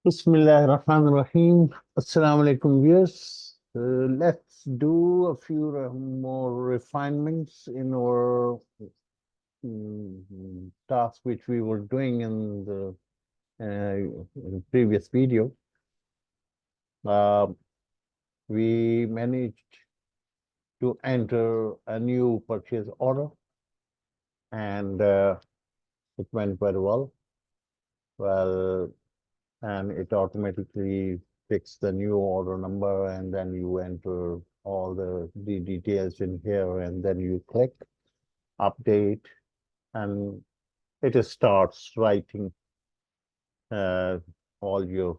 Bismillahirrahmanirrahim. Assalamu alaikum, viewers. Let's do a few more refinements in our task which we were doing in previous video. Uh, we managed to enter a new purchase order, and it went very well. Well, and it automatically picks the new order number, and then you enter all the details in here, and then you click update, and it starts writing uh, all your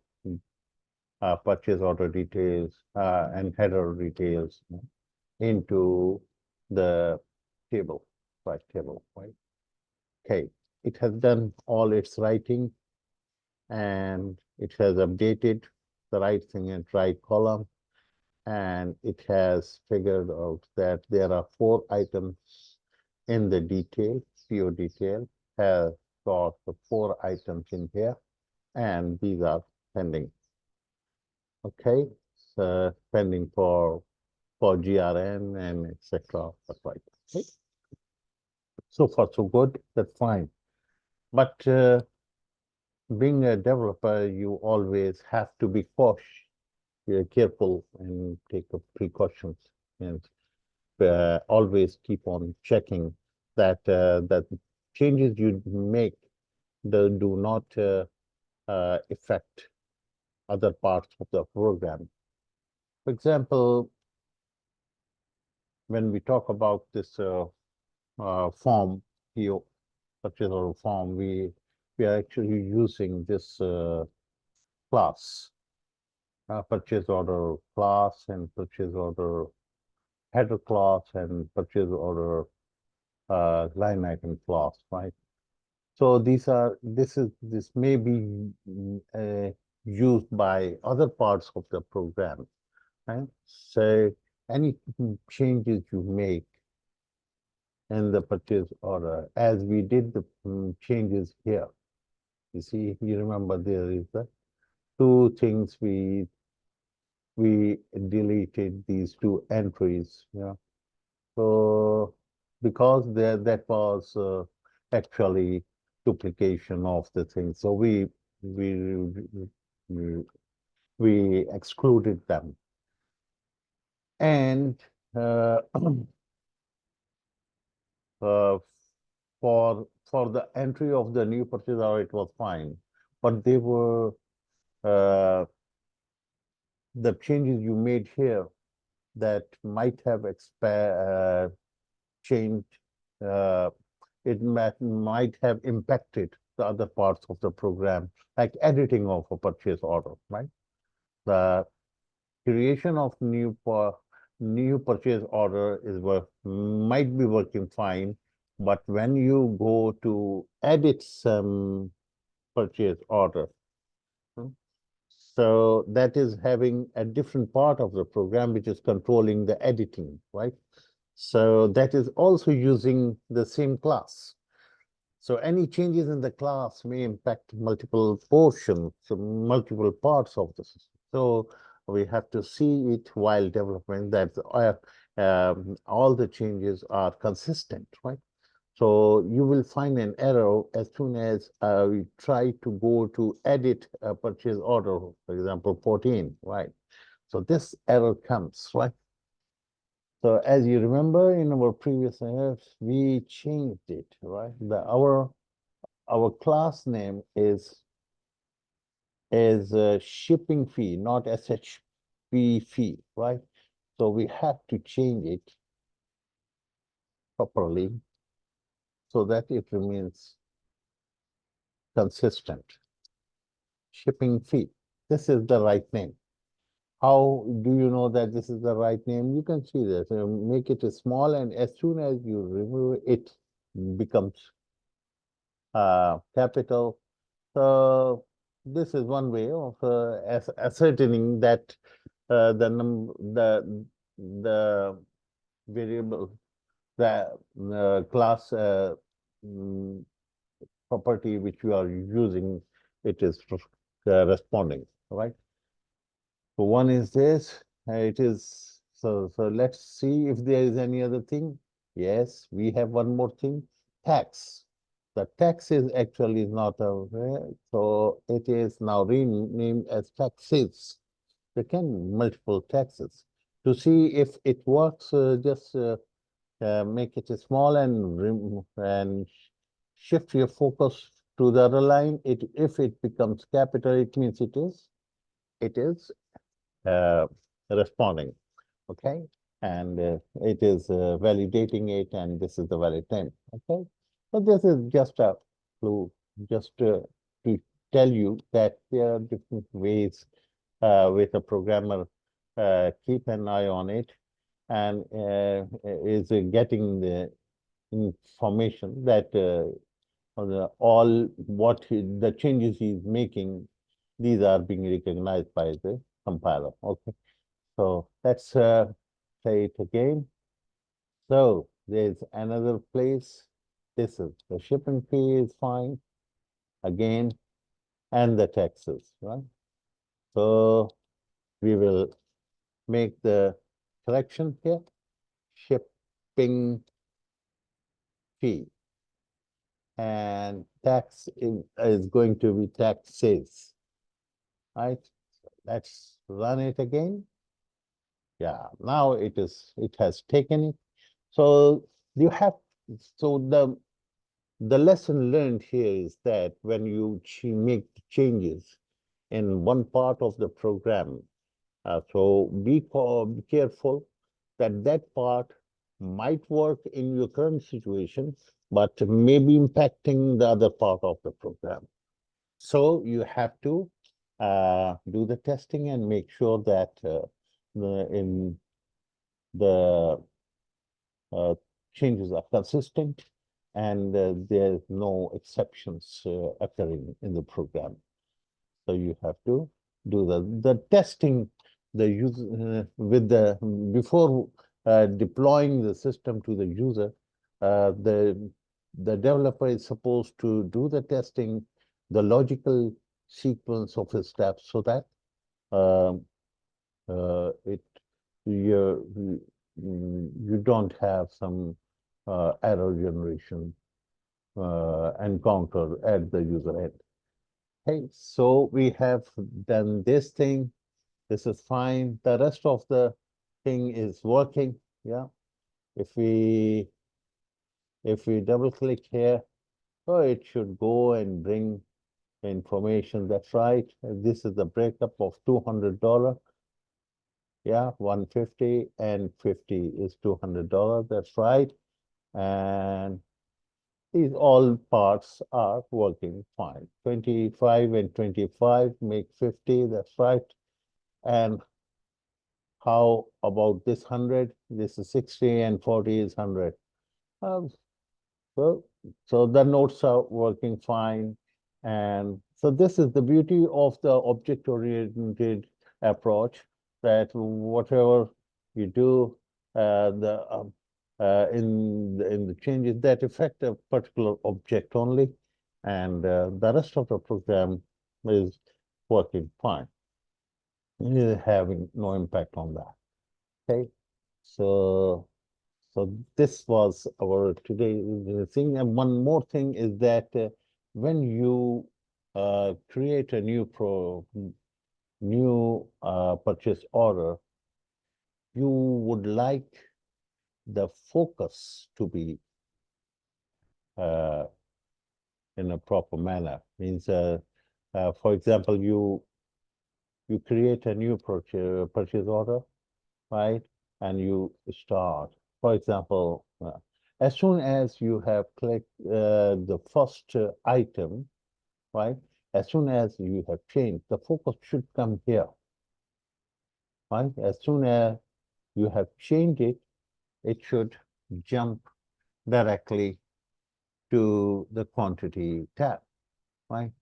purchase order details and header details into the table, right table, right? Okay, it has done all its writing, and it has updated the right thing in right column, and it has figured out that there are 4 items in the detail. PO detail has got the 4 items in here, and these are pending. Okay, so pending for GRN and etc. Right. Okay. So far so good. That's fine. But being a developer, you always have to be cautious. You're careful and take precautions, and always keep on checking that that changes you make do not affect other parts of the program. For example, when we talk about this form here, purchase order form, we are actually using this class, purchase order class, and purchase order header class, and purchase order line item class, right? So this may be used by other parts of the program, right? So any changes you make in the purchase order, as we did the changes here, you see, you remember there is the 2 things we deleted these 2 entries, yeah. So because that was actually duplication of the thing, so we we, we excluded them, and uh, uh, for the entry of the new purchase order, it was fine, but they were the changes you made here that might have changed, uh, it might have impacted the other parts of the program, like editing of a purchase order, right? The creation of new purchase order might be working fine, but when you go to edit some purchase order, hmm, so that is having a different part of the program which is controlling the editing, right? So that is also using the same class. So any changes in the class may impact multiple portions, so multiple parts of the system. So we have to see it while developing that all the changes are consistent, right? So you will find an error as soon as we try to go to edit a purchase order, for example, 14, right? So this error comes, right? So as you remember in our previous errors, we changed it, right? Our class name is shipping fee, not SHP fee, right? So we have to change it properly so that it remains consistent. Shipping fee. This is the right name. How do you know that this is the right name? You can see this. Make it small, and as soon as you remove it, becomes capital. So this is one way of ascertaining that the variable, the class mm, property which you are using, it is responding, right? So one is this, it is, so let's see if there is any other thing. Yes, we have one more thing, tax. The tax is actually not a, so it is now renamed as taxes. There can be multiple taxes. To see if it works, just make it small and shift your focus to the other line. If it becomes capital, it means it is uh, responding, okay? And it is validating it, and this is the valid time, okay? So this is just a clue, just to tell you that there are different ways with a programmer keep an eye on it, and is getting the information that all the changes he's making, these are being recognized by the compiler. Okay, so let's say it again. So there's another place. This is the shipping fee is fine again, and the taxes, right? So we will make the correction here. Shipping fee and tax is going to be taxes, right? Let's run it again. Yeah, now it has taken it. So you have, so the lesson learned here is that when you make changes in one part of the program, so be careful that that part might work in your current situation, but may be impacting the other part of the program. So you have to do the testing and make sure that in the changes are consistent and there's no exceptions occurring in the program. So you have to do the testing, the user with the before deploying the system to the user. The developer is supposed to do the testing, the logical sequence of the steps, so that um, it you don't have some error generation encounter at the user end. Okay, so we have done this thing. This is fine. The rest of the thing is working. Yeah. If we double click here, so it should go and bring the information. That's right. This is the breakup of $200. Yeah, 150 and 50 is $200. That's right. And these all parts are working fine. 25 and 25 make 50. That's right. And how about this 100? This is 60 and 40 is 100. Um, so, so the nodes are working fine. And so this is the beauty of the object-oriented approach, that whatever you do, in the changes that affect a particular object only, and the rest of the program is working fine, having no impact on that. Okay, so this was our today thing. And one more thing is that when you create a new purchase order, you would like the focus to be uh, in a proper manner. Means, for example, you create a new purchase order, right? And you start. For example, as soon as you have clicked the first item, right? As soon as you have changed, the focus should come here, right? As soon as you have changed it, it should jump directly to the quantity tab, right?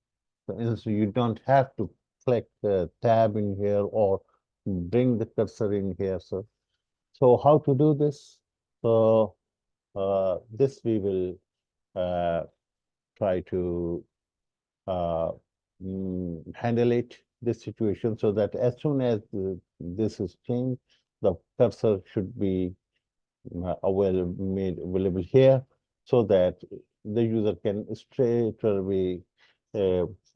So you don't have to click the tab in here or bring the cursor in here. So how to do this? So this we will try to handle this situation, so that as soon as this is changed, the cursor should be made available here, so that the user can straight away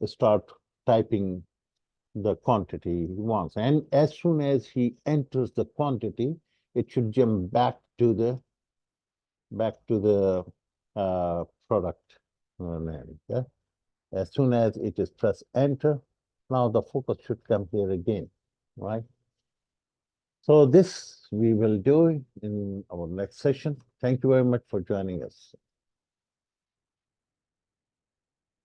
start typing the quantity he wants. And as soon as he enters the quantity, it should jump back to the product name. Yeah? As soon as it is press enter, now the focus should come here again, right? So this we will do in our next session. Thank you very much for joining us.